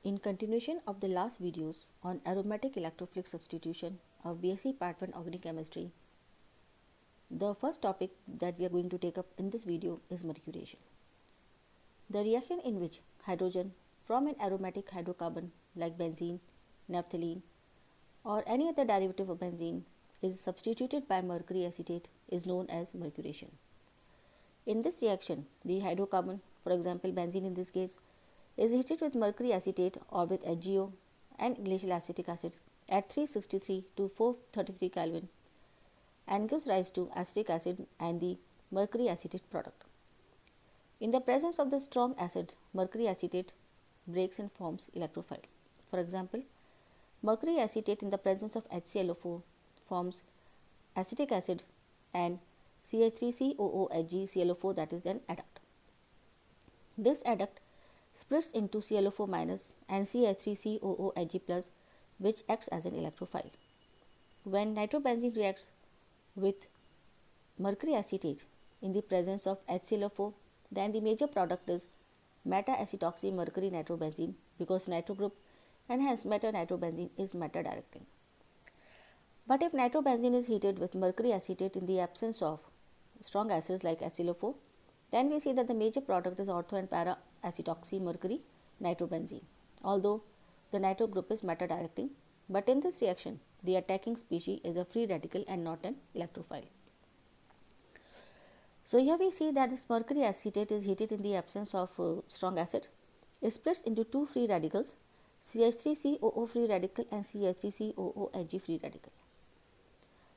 In continuation of the last videos on aromatic electrophilic substitution of BSc Part 1 Organic Chemistry, the first topic that we are going to take up in this video is mercuration. The reaction in which hydrogen from an aromatic hydrocarbon like benzene, naphthalene or any other derivative of benzene is substituted by mercury acetate is known as mercuration. In this reaction, the hydrocarbon, for example benzene in this case, is heated with mercury acetate or with HGO and glacial acetic acid at 363 to 433 Kelvin and gives rise to acetic acid and the mercury acetate product. In the presence of the strong acid, mercury acetate breaks and forms electrophile. For example, mercury acetate in the presence of HClO4 forms acetic acid and CH3COOHG ClO4, that is an adduct. This adduct splits into ClO4 minus and CH3COOHG plus, which acts as an electrophile. When nitrobenzene reacts with mercury acetate in the presence of HClO4, then the major product is meta-acetoxy mercury nitrobenzene, because nitro group and hence meta-nitrobenzene is meta-directing. But if nitrobenzene is heated with mercury acetate in the absence of strong acids like HClO4, then we see that the major product is ortho and para acetoxy mercury nitrobenzene, although the nitro group is meta-directing, but in this reaction the attacking species is a free radical and not an electrophile. So here we see that this mercury acetate is heated in the absence of strong acid. It splits into two free radicals, CH3COO free radical and CH3COOHG free radical.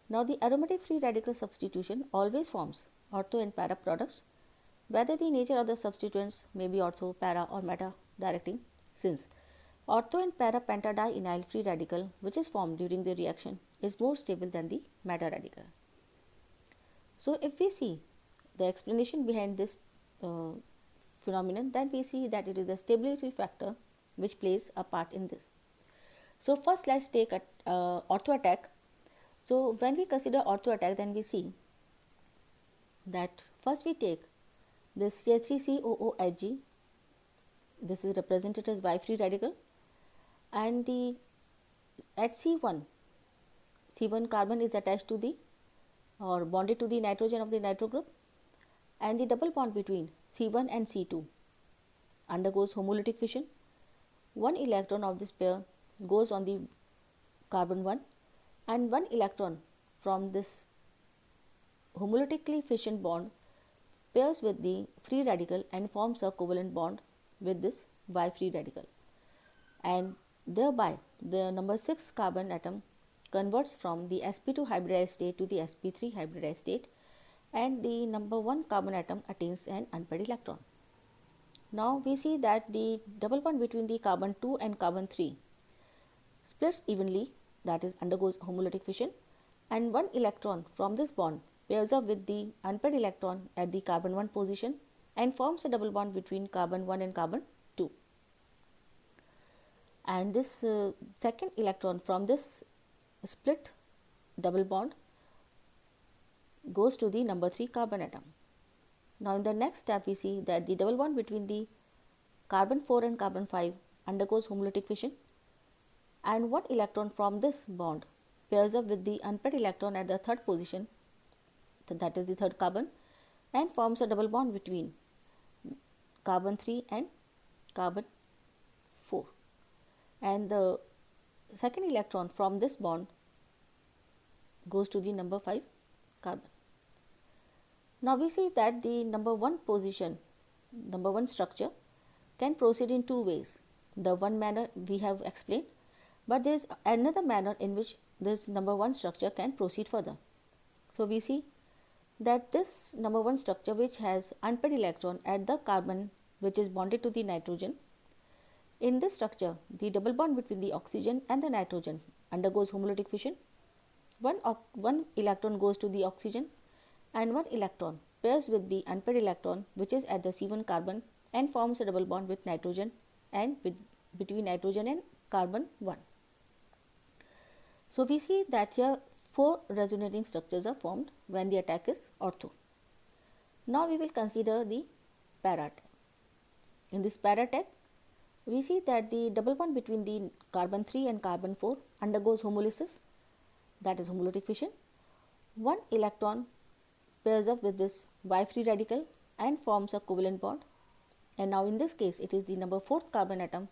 Now the aromatic free radical substitution always forms ortho and para products, whether the nature of the substituents may be ortho, para or meta directing, since ortho and para pentadienyl free radical which is formed during the reaction is more stable than the meta radical. So if we see the explanation behind this phenomenon, then we see that it is the stability factor which plays a part in this. So first let's take ortho attack. So when we consider ortho attack, then we see that first we take this CH3COOHG, this is represented as Y free radical, and the at C1 carbon is attached to the or bonded to the nitrogen of the nitro group, and the double bond between C1 and C2 undergoes homolytic fission. One electron of this pair goes on the carbon 1 and one electron from this homolytically fission bond pairs with the free radical and forms a covalent bond with this Y free radical, and thereby the number 6 carbon atom converts from the sp2 hybridized state to the sp3 hybridized state, and the number 1 carbon atom attains an unpaired electron. Now we see that the double bond between the carbon 2 and carbon 3 splits evenly, that is undergoes homolytic fission, and one electron from this bond pairs up with the unpaired electron at the carbon 1 position and forms a double bond between carbon 1 and carbon 2. And this second electron from this split double bond goes to the number 3 carbon atom. Now in the next step we see that the double bond between the carbon 4 and carbon 5 undergoes homolytic fission, and one electron from this bond pairs up with the unpaired electron at the third position, that is the third carbon, and forms a double bond between carbon 3 and carbon 4, and the second electron from this bond goes to the number 5 carbon. Now we see that the number 1 position, number 1 structure can proceed in two ways. The one manner we have explained, but there is another manner in which this number 1 structure can proceed further. So we see that this number 1 structure which has unpaired electron at the carbon which is bonded to the nitrogen, in this structure the double bond between the oxygen and the nitrogen undergoes homolytic fission. One electron goes to the oxygen and one electron pairs with the unpaired electron which is at the C1 carbon and forms a double bond with nitrogen and between nitrogen and carbon 1. So we see that here 4 resonating structures are formed when the attack is ortho. Now we will consider the para attack. In this para attack, we see that the double bond between the carbon 3 and carbon 4 undergoes homolysis, that is homolytic fission. One electron pairs up with this Y free radical and forms a covalent bond, and now in this case it is the number 4th carbon atom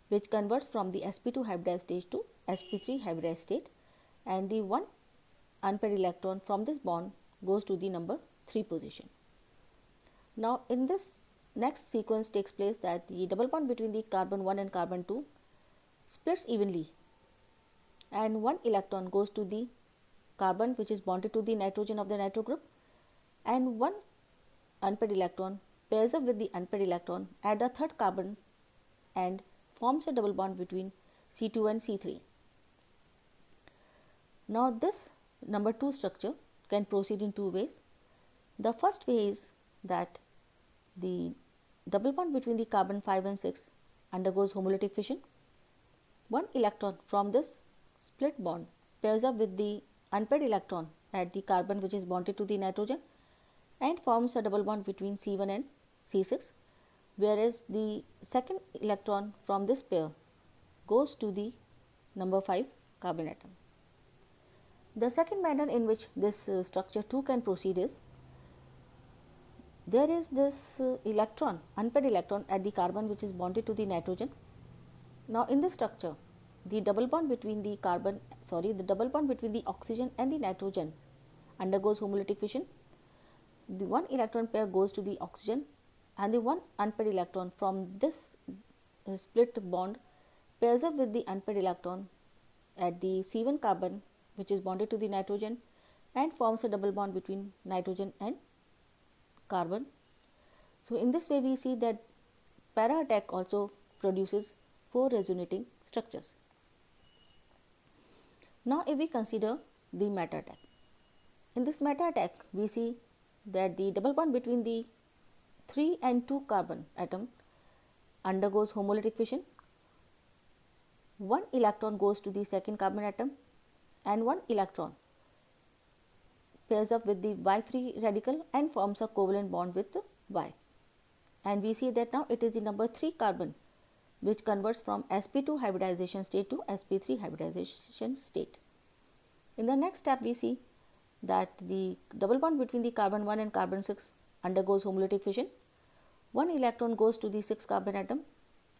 which converts from the sp2 hybridized state to sp3 hybridized state, and the one unpaired electron from this bond goes to the number 3 position. Now in this next sequence takes place that the double bond between the carbon 1 and carbon 2 splits evenly, and one electron goes to the carbon which is bonded to the nitrogen of the nitro group, and one unpaired electron pairs up with the unpaired electron at the 3rd carbon and forms a double bond between C2 and C3. Now this number 2 structure can proceed in two ways. The first way is that the double bond between the carbon 5 and 6 undergoes homolytic fission. One electron from this split bond pairs up with the unpaired electron at the carbon which is bonded to the nitrogen and forms a double bond between C1 and C6, whereas the second electron from this pair goes to the number 5 carbon atom. The second manner in which this structure 2 can proceed is, there is this electron, unpaired electron at the carbon which is bonded to the nitrogen. Now in this structure, the double bond between the oxygen and the nitrogen undergoes homolytic fission. The one electron pair goes to the oxygen, and the one unpaired electron from this split bond pairs up with the unpaired electron at the C1 carbon which is bonded to the nitrogen and forms a double bond between nitrogen and carbon. So in this way we see that para attack also produces 4 resonating structures. Now if we consider the meta attack, in this meta attack we see that the double bond between the 3 and 2 carbon atom undergoes homolytic fission. One electron goes to the second carbon atom and one electron pairs up with the Y free radical and forms a covalent bond with Y, and we see that now it is the number 3 carbon which converts from sp2 hybridization state to sp3 hybridization state. In the next step we see that the double bond between the carbon 1 and carbon 6 undergoes homolytic fission. One electron goes to the 6 carbon atom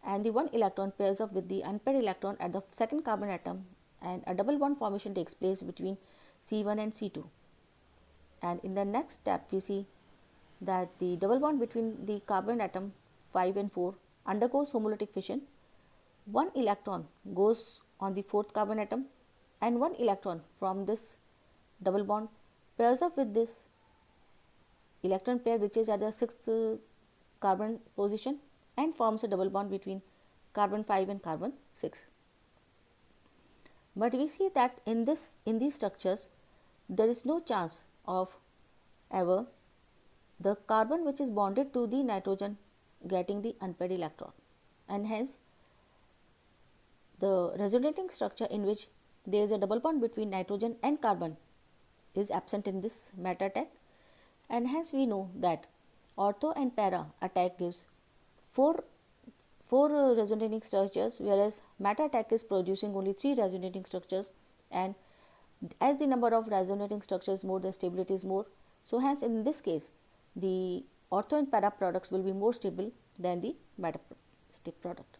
and the one electron pairs up with the unpaired electron at the second carbon atom, and a double bond formation takes place between C1 and C2. And in the next step we see that the double bond between the carbon atom 5 and 4 undergoes homolytic fission. One electron goes on the 4th carbon atom and one electron from this double bond pairs up with this electron pair which is at the 6th carbon position and forms a double bond between carbon 5 and carbon 6. But we see that in these structures there is no chance of ever the carbon which is bonded to the nitrogen getting the unpaired electron, and hence the resonating structure in which there is a double bond between nitrogen and carbon is absent in this meta attack, and hence we know that ortho and para attack gives 4 resonating structures, whereas meta attack is producing only 3 resonating structures, and as the number of resonating structures is more, the stability is more. So hence in this case the ortho and para products will be more stable than the meta product.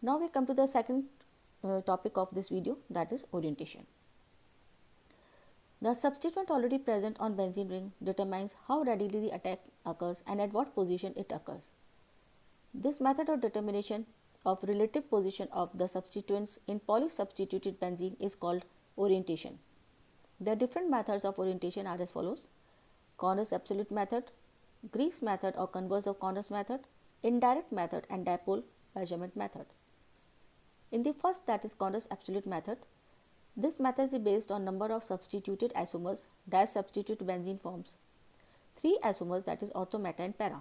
Now we come to the second topic of this video, that is orientation. The substituent already present on benzene ring determines how readily the attack occurs and at what position it occurs. This method of determination of relative position of the substituents in polysubstituted benzene is called orientation. The different methods of orientation are as follows: Corners absolute method, grease method or converse of Corners method, indirect method, and dipole measurement method. In the first, that is Corners absolute method, this method is based on number of substituted isomers disubstituted benzene forms 3 isomers, that is ortho, meta, and para.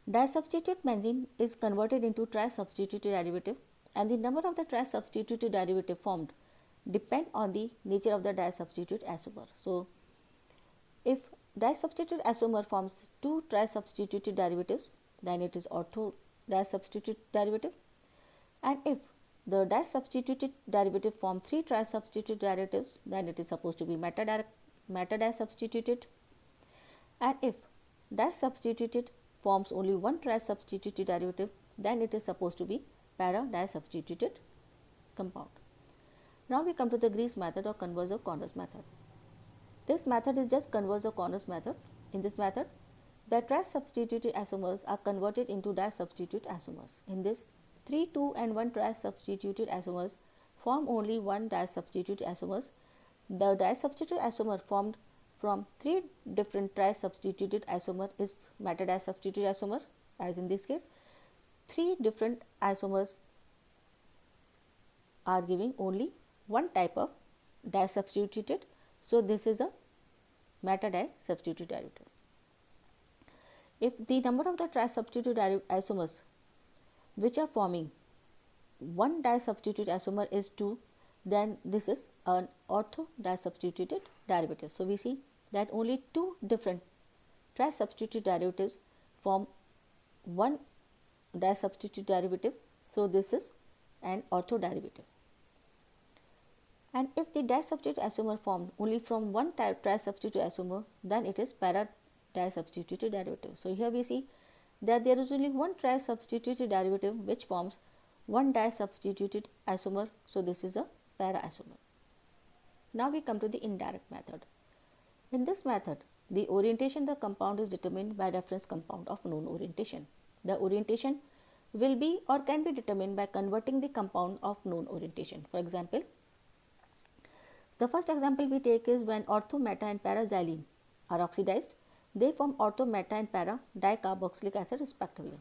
Disubstituted benzene is converted into trisubstituted derivative, and the number of the trisubstituted derivative formed depend on the nature of the disubstituted isomer. So, if disubstituted isomer forms 2 trisubstituted derivatives, then it is ortho disubstituted derivative, and if the disubstituted derivative form 3 trisubstituted derivatives, then it is supposed to be meta disubstituted, and if disubstituted forms only one trisubstituted derivative, then it is supposed to be para disubstituted compound. Now we come to the Grease method or converse of Connors method. This method is just converse of Connors method. In this method, the trisubstituted isomers are converted into disubstituted isomers. In this, 3, 2 and 1 trisubstituted isomers form only one disubstituted isomers. The disubstituted isomer formed from 3 different trisubstituted isomer is meta disubstituted isomer, as in this case 3 different isomers are giving only one type of disubstituted. So this is a meta disubstituted derivative. If the number of the trisubstituted isomers which are forming one disubstituted isomer is 2, then this is an ortho disubstituted derivative. So we see that only 2 different trisubstituted derivatives form one disubstituted derivative. So this is an ortho derivative. And if the disubstituted isomer formed only from one trisubstituted isomer, then it is para disubstituted derivative. So here we see that there is only one trisubstituted derivative which forms one disubstituted isomer. So this is a para isomer. Now we come to the indirect method. In this method, the orientation of the compound is determined by reference compound of known orientation. The orientation will be or can be determined by converting the compound of known orientation. For example, the first example we take is when ortho, meta and para xylene are oxidized, they form ortho, meta and para dicarboxylic acid respectively.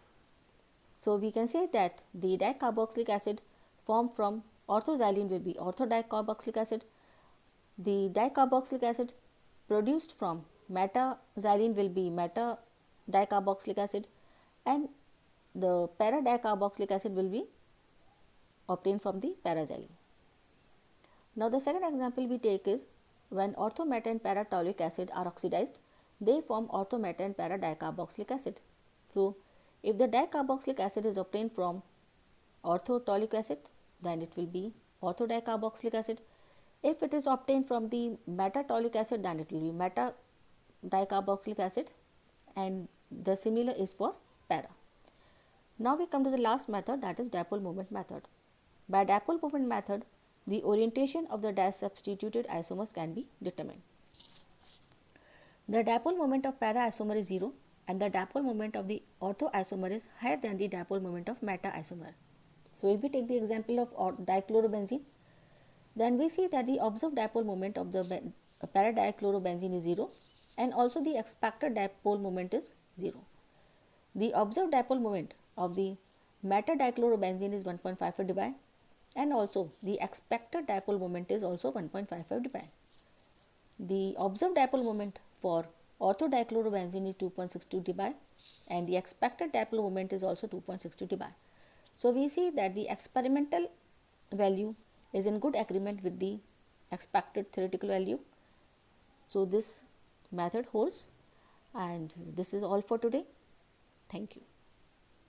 So we can say that the dicarboxylic acid formed from ortho xylene will be ortho dicarboxylic acid. The dicarboxylic acid produced from meta xylene will be meta dicarboxylic acid, and the para dicarboxylic acid will be obtained from the para xylene. Now the second example we take is when ortho, meta and para toluic acid are oxidized, they form ortho, meta and para dicarboxylic acid. So if the dicarboxylic acid is obtained from ortho toluic acid, then it will be ortho dicarboxylic acid. If it is obtained from the meta toluic acid, then it will be meta dicarboxylic acid, and the similar is for para. Now we come to the last method, that is dipole moment method. By dipole moment method, the orientation of the disubstituted isomers can be determined. The dipole moment of para isomer is 0, and the dipole moment of the ortho isomer is higher than the dipole moment of meta isomer. So if we take the example of dichlorobenzene, then we see that the observed dipole moment of the para dichlorobenzene is 0, and also the expected dipole moment is 0. The observed dipole moment of the meta dichlorobenzene is 1.55 dpi, and also the expected dipole moment is also 1.55 dpi. The observed dipole moment for ortho dichlorobenzene is 2.62 dpi, and the expected dipole moment is also 2.62 dpi. So we see that the experimental value is in good agreement with the expected theoretical value. So this method holds, and this is all for today. Thank you.